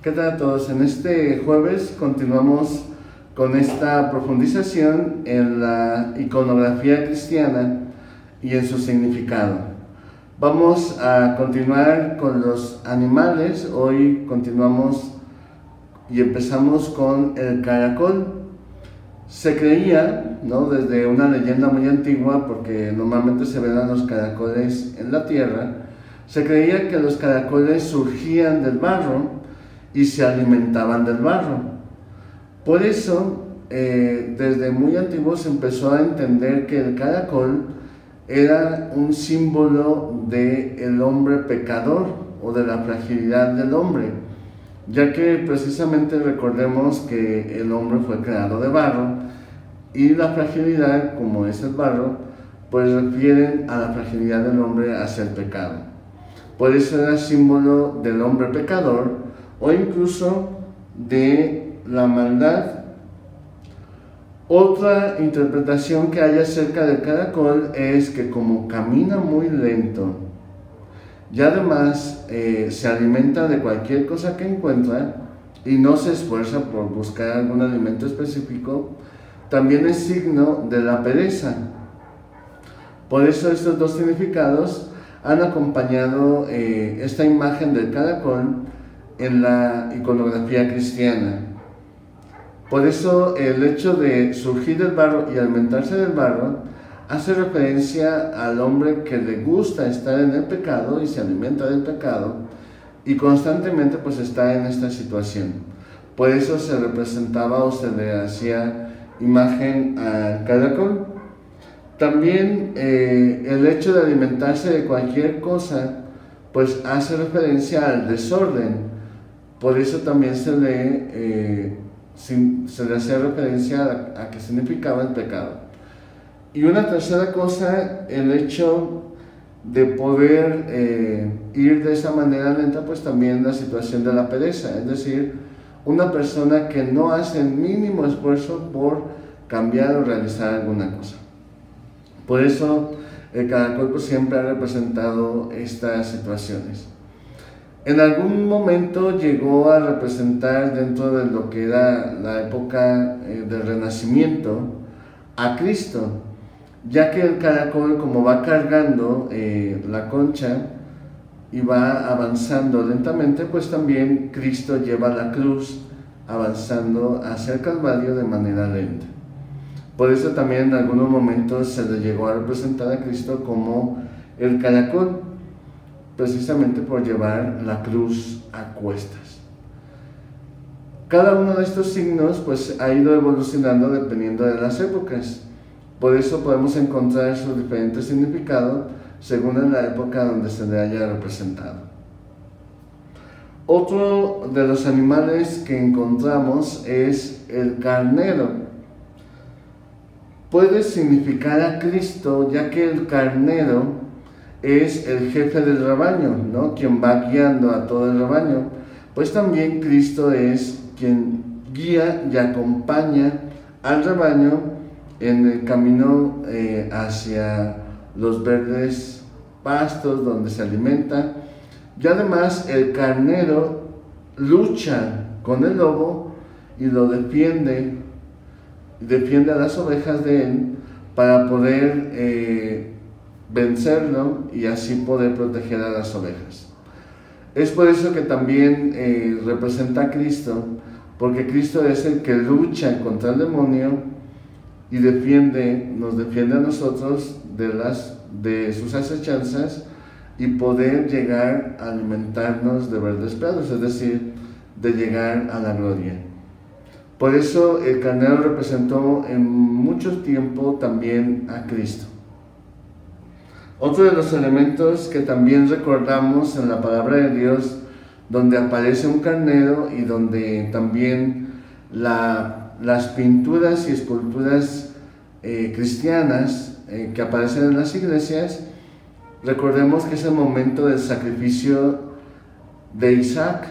¿Qué tal a todos? En este jueves continuamos con esta profundización en la iconografía cristiana y en su significado. Vamos a continuar con los animales. Hoy continuamos y empezamos con el caracol. Se creía, desde una leyenda muy antigua, porque normalmente se ven a los caracoles en la tierra, se creía que los caracoles surgían del barro y se alimentaban del barro. Por eso, desde muy antiguo se empezó a entender que el caracol era un símbolo del hombre pecador o de la fragilidad del hombre, ya que precisamente recordemos que el hombre fue creado de barro y la fragilidad, como es el barro, pues refieren a la fragilidad del hombre hacia el pecado. Por eso era símbolo del hombre pecador o incluso de la maldad. Otra interpretación que hay acerca del caracol es que como camina muy lento y además se alimenta de cualquier cosa que encuentra y no se esfuerza por buscar algún alimento específico, también es signo de la pereza. Por eso estos dos significados han acompañado esta imagen del caracol en la iconografía cristiana. Por eso el hecho de surgir del barro y alimentarse del barro hace referencia al hombre que le gusta estar en el pecado y se alimenta del pecado y constantemente pues está en esta situación. Por eso se representaba o se le hacía imagen al caracol. También el hecho de alimentarse de cualquier cosa pues hace referencia al desorden. Por eso también se le hacía referencia a que significaba el pecado. Y una tercera cosa, el hecho de poder ir de esa manera lenta, pues también la situación de la pereza, es decir, una persona que no hace el mínimo esfuerzo por cambiar o realizar alguna cosa. Por eso el caracol pues siempre ha representado estas situaciones. En algún momento llegó a representar, dentro de lo que era la época del Renacimiento, a Cristo, ya que el caracol, como va cargando la concha y va avanzando lentamente, pues también Cristo lleva la cruz avanzando hacia el Calvario de manera lenta. Por eso también en algunos momentos se le llegó a representar a Cristo como el caracol, precisamente por llevar la cruz a cuestas. Cada uno de estos signos pues ha ido evolucionando dependiendo de las épocas. Por eso podemos encontrar sus diferentes significados según en la época donde se le haya representado. Otro de los animales que encontramos es el carnero. Puede significar a Cristo, ya que el carnero es el jefe del rebaño, quien va guiando a todo el rebaño. Pues también Cristo es quien guía y acompaña al rebaño en el camino hacia los verdes pastos donde se alimenta. Y además el carnero lucha con el lobo y lo defiende a las ovejas de él para poder vencerlo y así poder proteger a las ovejas. Es por eso que también representa a Cristo, porque Cristo es el que lucha contra el demonio y nos defiende a nosotros de sus acechanzas y poder llegar a alimentarnos de verdes prados, es decir, de llegar a la gloria. Por eso el carnero representó en mucho tiempo también a Cristo. Otro de los elementos que también recordamos en la palabra de Dios, donde aparece un carnero y donde también las pinturas y esculturas cristianas que aparecen en las iglesias, recordemos que es el momento del sacrificio de Isaac,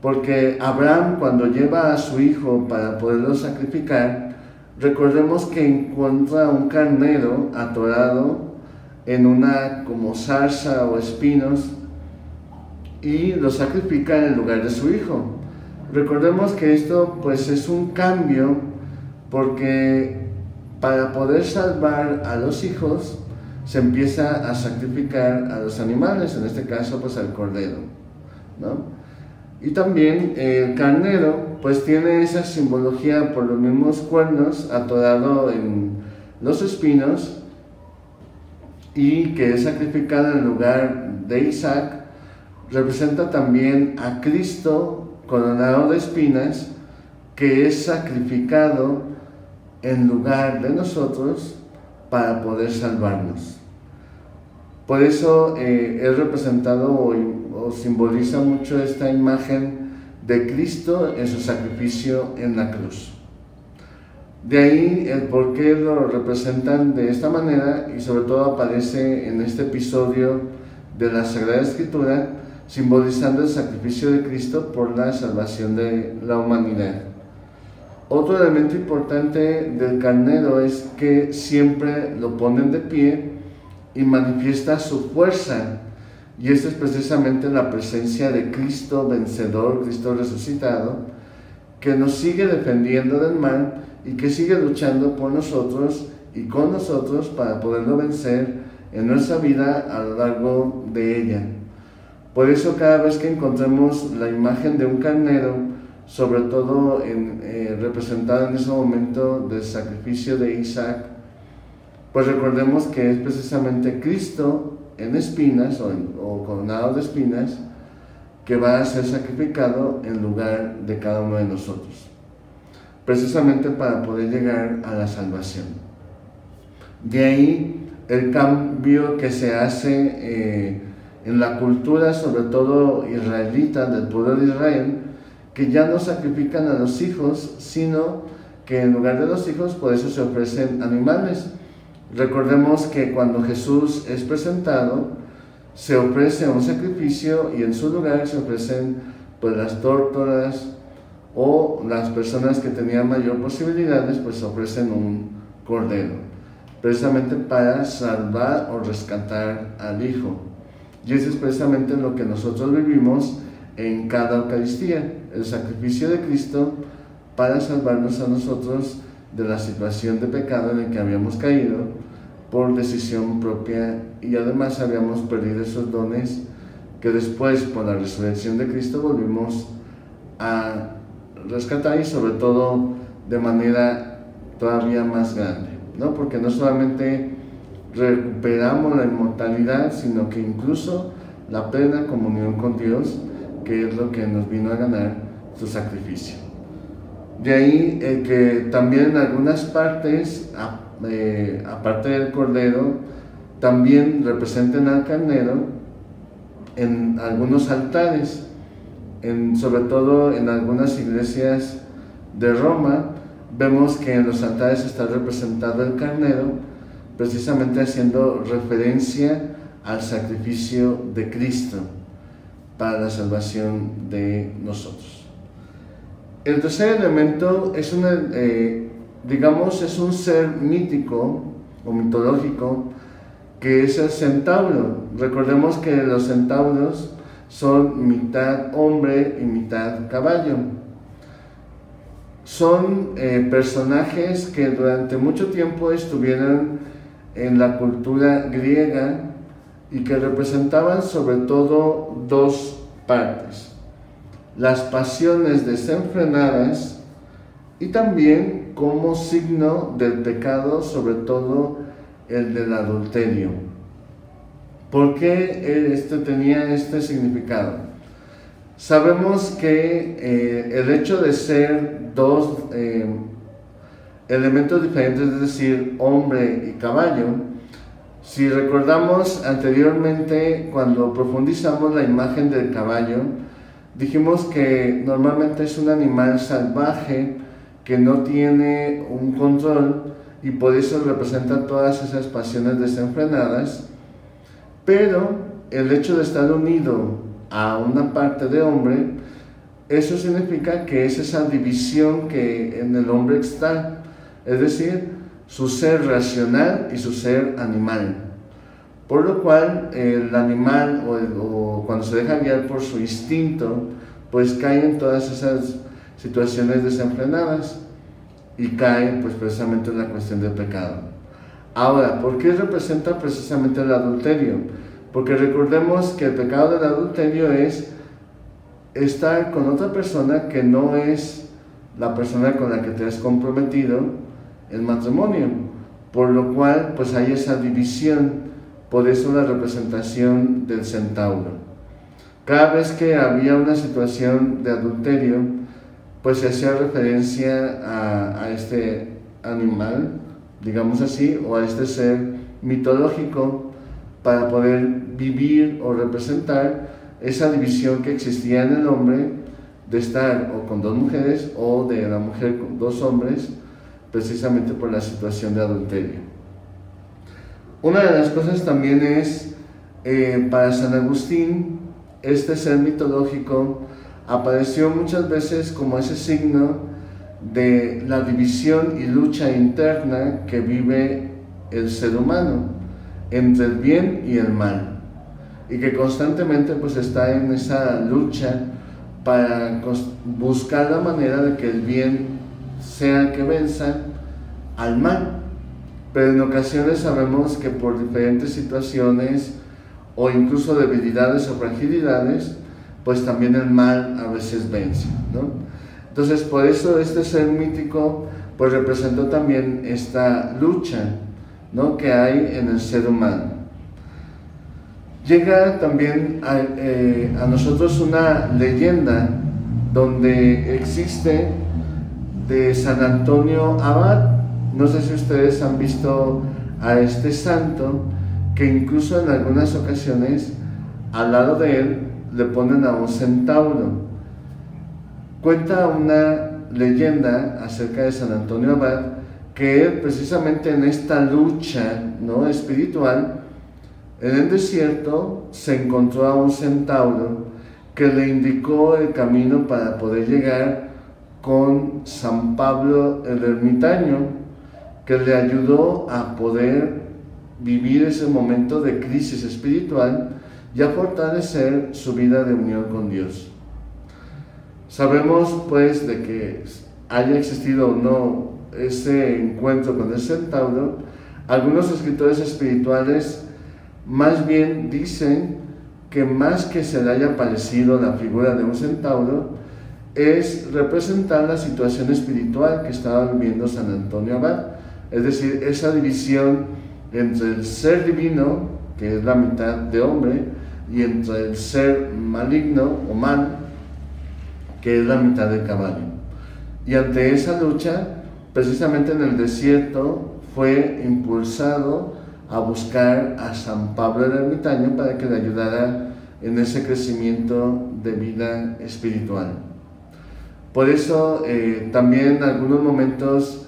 porque Abraham, cuando lleva a su hijo para poderlo sacrificar, recordemos que encuentra un carnero atorado en una como zarza o espinos y lo sacrifica en el lugar de su hijo. Recordemos que esto pues es un cambio, porque para poder salvar a los hijos se empieza a sacrificar a los animales, en este caso pues al cordero, ¿no? Y también el carnero pues tiene esa simbología por los mismos cuernos atorado en los espinos, y que es sacrificado en el lugar de Isaac. Representa también a Cristo coronado de espinas, que es sacrificado en lugar de nosotros para poder salvarnos. Por eso es representado o simboliza mucho esta imagen de Cristo en su sacrificio en la cruz. De ahí el por qué lo representan de esta manera, y sobre todo aparece en este episodio de la Sagrada Escritura, simbolizando el sacrificio de Cristo por la salvación de la humanidad. Otro elemento importante del carnero es que siempre lo ponen de pie y manifiesta su fuerza, y esta es precisamente la presencia de Cristo vencedor, Cristo resucitado, que nos sigue defendiendo del mal y que sigue luchando por nosotros y con nosotros para poderlo vencer en nuestra vida a lo largo de ella. Por eso cada vez que encontremos la imagen de un carnero, sobre todo representada en ese momento del sacrificio de Isaac, pues recordemos que es precisamente Cristo en espinas o coronado de espinas, que va a ser sacrificado en lugar de cada uno de nosotros, precisamente para poder llegar a la salvación. De ahí el cambio que se hace en la cultura, sobre todo israelita, del pueblo de Israel, que ya no sacrifican a los hijos, sino que en lugar de los hijos, por eso se ofrecen animales. Recordemos que cuando Jesús es presentado, se ofrece un sacrificio, y en su lugar se ofrecen pues las tórtolas, o las personas que tenían mayor posibilidades pues ofrecen un cordero, precisamente para salvar o rescatar al hijo. Y eso es precisamente lo que nosotros vivimos en cada Eucaristía, el sacrificio de Cristo para salvarnos a nosotros de la situación de pecado en el que habíamos caído por decisión propia, y además habíamos perdido esos dones que después, por la resurrección de Cristo, volvimos a rescatar, y sobre todo de manera todavía más grande, ¿no? Porque no solamente recuperamos la inmortalidad, sino que incluso la plena comunión con Dios, que es lo que nos vino a ganar su sacrificio. De ahí que también en algunas partes, aparte del cordero, también representen al carnero en algunos altares, sobre todo en algunas iglesias de Roma. Vemos que en los altares está representado el carnero, precisamente haciendo referencia al sacrificio de Cristo para la salvación de nosotros. El tercer elemento es es un ser mítico o mitológico, que es el centauro. Recordemos que los centauros son mitad hombre y mitad caballo. Son personajes que durante mucho tiempo estuvieron en la cultura griega, y que representaban sobre todo dos partes: las pasiones desenfrenadas, y también como signo del pecado, sobre todo el del adulterio. ¿Por qué tenía este significado? Sabemos que el hecho de ser dos elementos diferentes, es decir, hombre y caballo, si recordamos anteriormente, cuando profundizamos la imagen del caballo, dijimos que normalmente es un animal salvaje que no tiene un control, y por eso representa todas esas pasiones desenfrenadas. Pero el hecho de estar unido a una parte de hombre, eso significa que es esa división que en el hombre está, es decir, su ser racional y su ser animal. por lo cual el animal o cuando se deja guiar por su instinto, pues cae en todas esas situaciones desenfrenadas y cae pues precisamente en la cuestión del pecado. Ahora, ¿por qué representa precisamente el adulterio? Porque recordemos que el pecado del adulterio es estar con otra persona que no es la persona con la que te has comprometido en matrimonio, por lo cual pues hay esa división. Por eso la representación del centauro. Cada vez que había una situación de adulterio, pues se hacía referencia a este animal, digamos así, o a este ser mitológico, para poder vivir o representar esa división que existía en el hombre de estar o con dos mujeres o de la mujer con dos hombres, precisamente por la situación de adulterio. Una de las cosas también es, para San Agustín, este ser mitológico apareció muchas veces como ese signo de la división y lucha interna que vive el ser humano entre el bien y el mal, y que constantemente pues está en esa lucha para buscar la manera de que el bien sea el que venza al mal. Pero en ocasiones sabemos que por diferentes situaciones o incluso debilidades o fragilidades, pues también el mal a veces vence, ¿no? Entonces por eso este ser mítico pues representó también esta lucha, ¿no?, que hay en el ser humano. Llega también a nosotros una leyenda donde existe de San Antonio Abad. No sé si ustedes han visto a este santo, que incluso en algunas ocasiones al lado de él le ponen a un centauro. Cuenta una leyenda acerca de San Antonio Abad que él, precisamente en esta lucha, ¿no?, espiritual, en el desierto se encontró a un centauro que le indicó el camino para poder llegar con San Pablo el ermitaño, que le ayudó a poder vivir ese momento de crisis espiritual y a fortalecer su vida de unión con Dios. Sabemos pues de que haya existido o no ese encuentro con el centauro. Algunos escritores espirituales más bien dicen que más que se le haya parecido la figura de un centauro, es representar la situación espiritual que estaba viviendo San Antonio Abad. Es decir, esa división entre el ser divino, que es la mitad de hombre, y entre el ser maligno o mal, que es la mitad de caballo. Y ante esa lucha, precisamente en el desierto, fue impulsado a buscar a San Pablo el ermitaño para que le ayudara en ese crecimiento de vida espiritual. Por eso también en algunos momentos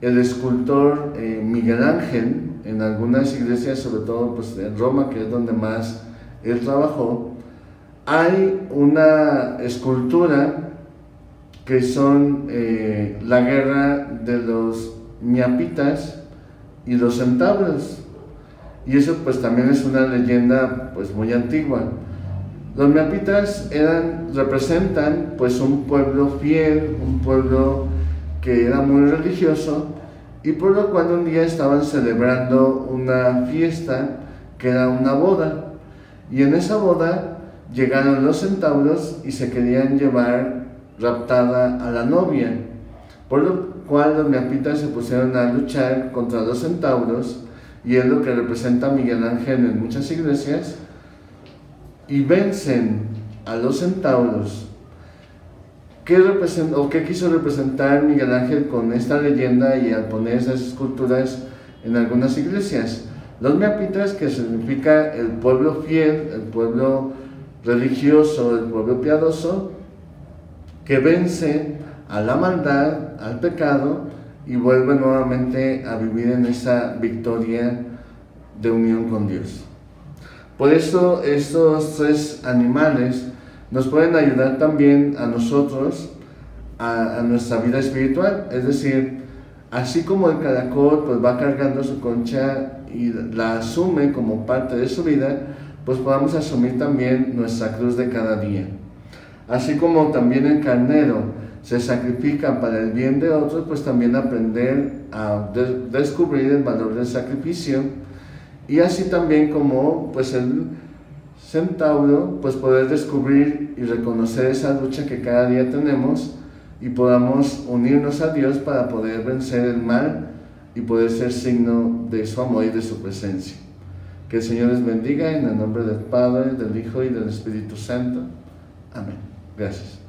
el escultor Miguel Ángel, en algunas iglesias, sobre todo pues, en Roma, que es donde más él trabajó, hay una escultura que son la guerra de los miapitas y los centauros, y eso pues también es una leyenda pues muy antigua. Los miapitas representan pues un pueblo fiel, un pueblo que era muy religioso, y por lo cual un día estaban celebrando una fiesta que era una boda, y en esa boda llegaron los centauros y se querían llevar raptada a la novia, por lo cual los miapitas se pusieron a luchar contra los centauros, y es lo que representa Miguel Ángel en muchas iglesias, y vencen a los centauros. ¿Qué quiso representar Miguel Ángel con esta leyenda y al poner esas esculturas en algunas iglesias? Los miapitas, que significa el pueblo fiel, el pueblo religioso, el pueblo piadoso, que vence a la maldad, al pecado, y vuelve nuevamente a vivir en esa victoria de unión con Dios. Por eso estos tres animales nos pueden ayudar también a nosotros, a nuestra vida espiritual. Es decir, así como el caracol pues va cargando su concha y la asume como parte de su vida, pues podamos asumir también nuestra cruz de cada día. Así como también el carnero se sacrifica para el bien de otros, pues también aprender a descubrir el valor del sacrificio, y así también como pues el centauro, pues poder descubrir y reconocer esa lucha que cada día tenemos y podamos unirnos a Dios para poder vencer el mal y poder ser signo de su amor y de su presencia. Que el Señor les bendiga en el nombre del Padre, del Hijo y del Espíritu Santo. Amén. Gracias.